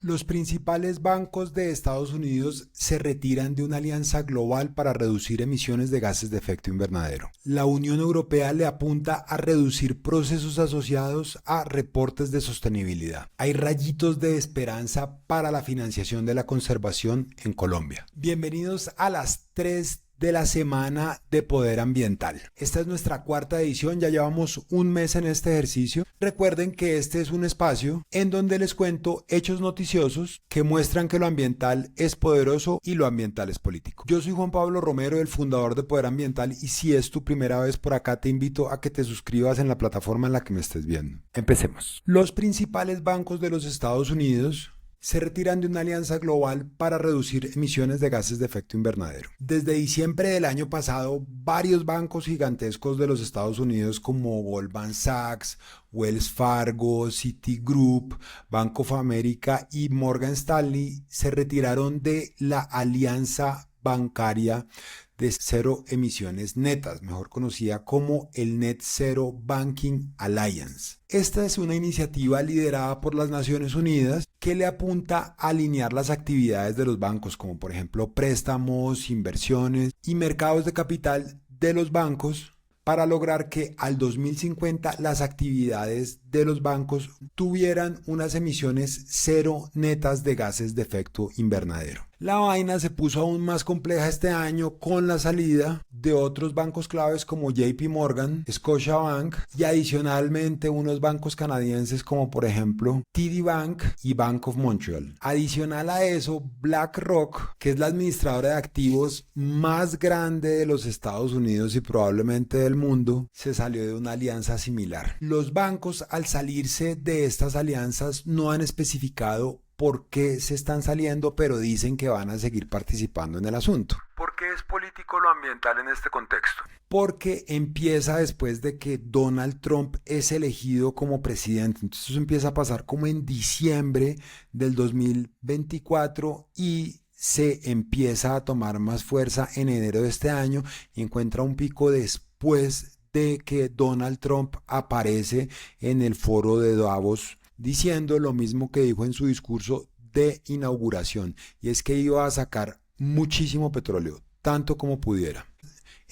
Los principales bancos de Estados Unidos se retiran de una alianza global para reducir emisiones de gases de efecto invernadero. La Unión Europea le apunta a reducir procesos asociados a reportes de sostenibilidad. Hay rayitos de esperanza para la financiación de la conservación en Colombia. Bienvenidos a las 3 de la semana de Poder Ambiental. Esta es nuestra cuarta edición, ya llevamos un mes en este ejercicio. Recuerden que este es un espacio en donde les cuento hechos noticiosos que muestran que lo ambiental es poderoso y lo ambiental es político. Yo soy Juan Pablo Romero, el fundador de Poder Ambiental, y si es tu primera vez por acá te invito a que te suscribas en la plataforma en la que me estés viendo. Empecemos. Los principales bancos de los Estados Unidos se retiran de una alianza global para reducir emisiones de gases de efecto invernadero. Desde diciembre del año pasado, varios bancos gigantescos de los Estados Unidos como Goldman Sachs, Wells Fargo, Citigroup, Bank of America y Morgan Stanley se retiraron de la alianza bancaria de cero emisiones netas, mejor conocida como el Net Zero Banking Alliance. Esta es una iniciativa liderada por las Naciones Unidas que le apunta a alinear las actividades de los bancos, como por ejemplo préstamos, inversiones y mercados de capital de los bancos, para lograr que al 2050 las actividades de los bancos tuvieran unas emisiones cero netas de gases de efecto invernadero. La vaina se puso aún más compleja este año con la salida de otros bancos claves como JP Morgan, Scotiabank y adicionalmente unos bancos canadienses como por ejemplo TD Bank y Bank of Montreal. Adicional a eso, BlackRock, que es la administradora de activos más grande de los Estados Unidos y probablemente del mundo, se salió de una alianza similar. Los bancos, al salirse de estas alianzas, no han especificado por qué se están saliendo, pero dicen que van a seguir participando en el asunto. ¿Por qué es político lo ambiental en este contexto? Porque empieza después de que Donald Trump es elegido como presidente. Entonces eso empieza a pasar como en diciembre del 2024 y se empieza a tomar más fuerza en enero de este año y encuentra un pico después de que Donald Trump aparece en el foro de Davos diciendo lo mismo que dijo en su discurso de inauguración, y es que iba a sacar muchísimo petróleo, tanto como pudiera.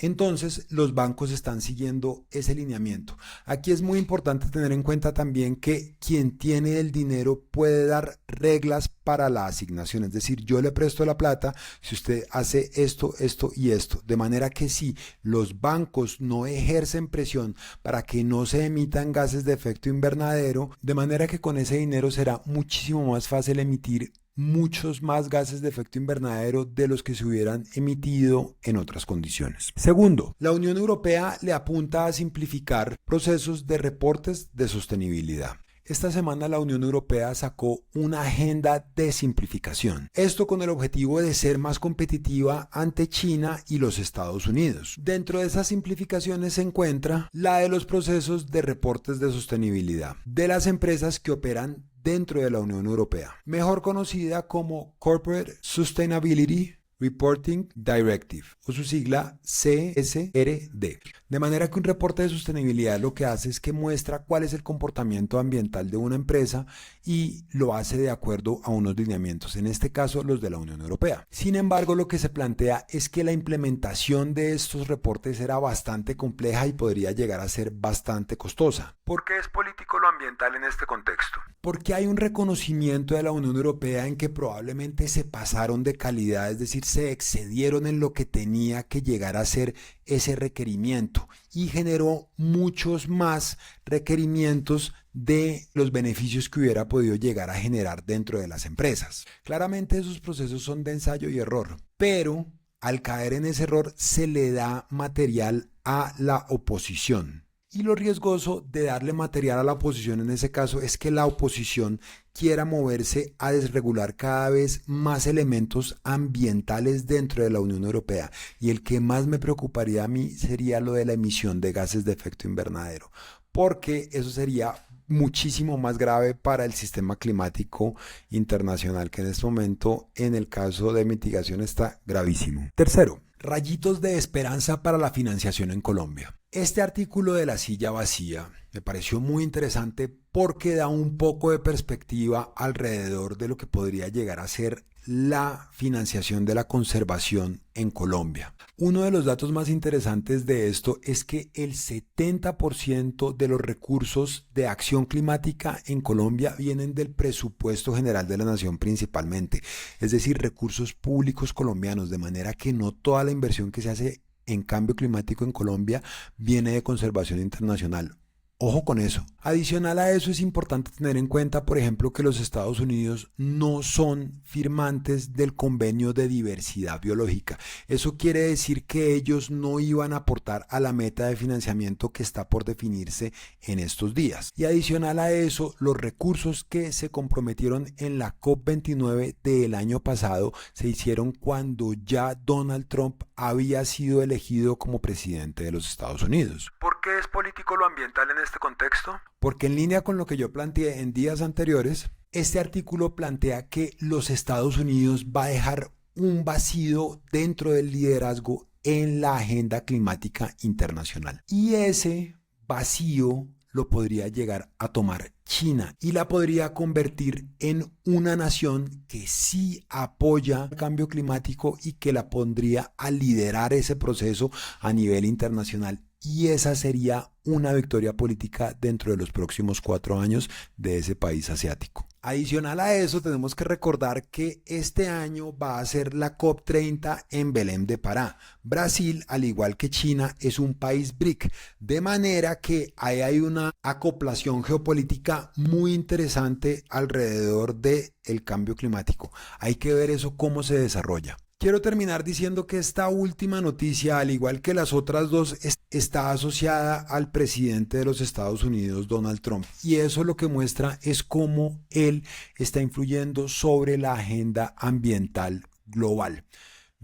Entonces los bancos están siguiendo ese lineamiento. Aquí es muy importante tener en cuenta también que quien tiene el dinero puede dar reglas para la asignación, es decir, yo le presto la plata si usted hace esto, esto y esto, de manera que si los bancos no ejercen presión para que no se emitan gases de efecto invernadero, de manera que con ese dinero será muchísimo más fácil emitir muchos más gases de efecto invernadero de los que se hubieran emitido en otras condiciones. Segundo, la Unión Europea le apunta a simplificar procesos de reportes de sostenibilidad. Esta semana la Unión Europea sacó una agenda de simplificación. Esto con el objetivo de ser más competitiva ante China y los Estados Unidos. Dentro de esas simplificaciones se encuentra la de los procesos de reportes de sostenibilidad de las empresas que operan dentro de la Unión Europea, mejor conocida como Corporate Sustainability Reporting Directive, o su sigla CSRD. De manera que un reporte de sostenibilidad lo que hace es que muestra cuál es el comportamiento ambiental de una empresa y lo hace de acuerdo a unos lineamientos, en este caso los de la Unión Europea. Sin embargo, lo que se plantea es que la implementación de estos reportes era bastante compleja y podría llegar a ser bastante costosa. ¿Por qué es político lo ambiental en este contexto? Porque hay un reconocimiento de la Unión Europea en que probablemente se pasaron de calidad, es decir, se excedieron en lo que tenía que llegar a ser ese requerimiento y generó muchos más requerimientos de los beneficios que hubiera podido llegar a generar dentro de las empresas. Claramente esos procesos son de ensayo y error, pero al caer en ese error se le da material a la oposición. Y lo riesgoso de darle material a la oposición en ese caso es que la oposición quiera moverse a desregular cada vez más elementos ambientales dentro de la Unión Europea. Y el que más me preocuparía a mí sería lo de la emisión de gases de efecto invernadero, porque eso sería muchísimo más grave para el sistema climático internacional, que en este momento en el caso de mitigación está gravísimo. Tercero, rayitos de esperanza para la financiación en Colombia. Este artículo de La Silla Vacía me pareció muy interesante porque da un poco de perspectiva alrededor de lo que podría llegar a ser la financiación de la conservación en Colombia. Uno de los datos más interesantes de esto es que el 70% de los recursos de acción climática en Colombia vienen del presupuesto general de la nación principalmente, es decir, recursos públicos colombianos, de manera que no toda la inversión que se hace en cambio climático en Colombia viene de conservación internacional. Ojo con eso. Adicional a eso es importante tener en cuenta, por ejemplo, que los Estados Unidos no son firmantes del Convenio de Diversidad Biológica. Eso quiere decir que ellos no iban a aportar a la meta de financiamiento que está por definirse en estos días. Y adicional a eso, los recursos que se comprometieron en la COP29 del año pasado se hicieron cuando ya Donald Trump había sido elegido como presidente de los Estados Unidos. ¿Por qué es político lo ambiental en este contexto? Porque en línea con lo que yo planteé en días anteriores, este artículo plantea que los Estados Unidos va a dejar un vacío dentro del liderazgo en la agenda climática internacional. Y ese vacío lo podría llegar a tomar China y la podría convertir en una nación que sí apoya el cambio climático y que la pondría a liderar ese proceso a nivel internacional. Y esa sería una victoria política dentro de los próximos 4 años de ese país asiático. Adicional a eso, tenemos que recordar que este año va a ser la COP30 en Belém de Pará. Brasil, al igual que China, es un país BRIC, de manera que ahí hay una acoplación geopolítica muy interesante alrededor del cambio climático. Hay que ver eso cómo se desarrolla. Quiero terminar diciendo que esta última noticia, al igual que las otras dos, está asociada al presidente de los Estados Unidos, Donald Trump. Y eso lo que muestra es cómo él está influyendo sobre la agenda ambiental global.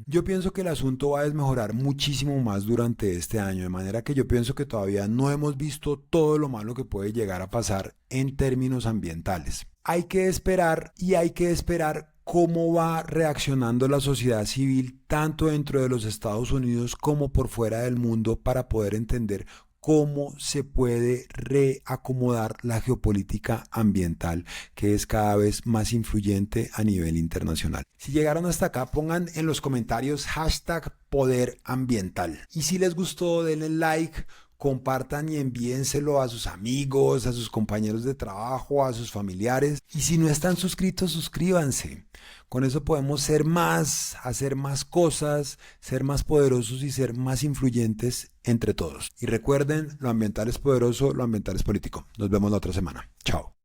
Yo pienso que el asunto va a desmejorar muchísimo más durante este año, de manera que yo pienso que todavía no hemos visto todo lo malo que puede llegar a pasar en términos ambientales. Hay que esperar cómo va reaccionando la sociedad civil tanto dentro de los Estados Unidos como por fuera del mundo para poder entender cómo se puede reacomodar la geopolítica ambiental que es cada vez más influyente a nivel internacional. Si llegaron hasta acá, pongan en los comentarios #poderambiental. Y si les gustó, denle like, compartan y envíenselo a sus amigos, a sus compañeros de trabajo, a sus familiares. Y si no están suscritos, suscríbanse. Con eso podemos ser más, hacer más cosas, ser más poderosos y ser más influyentes entre todos. Y recuerden, lo ambiental es poderoso, lo ambiental es político. Nos vemos la otra semana. Chao.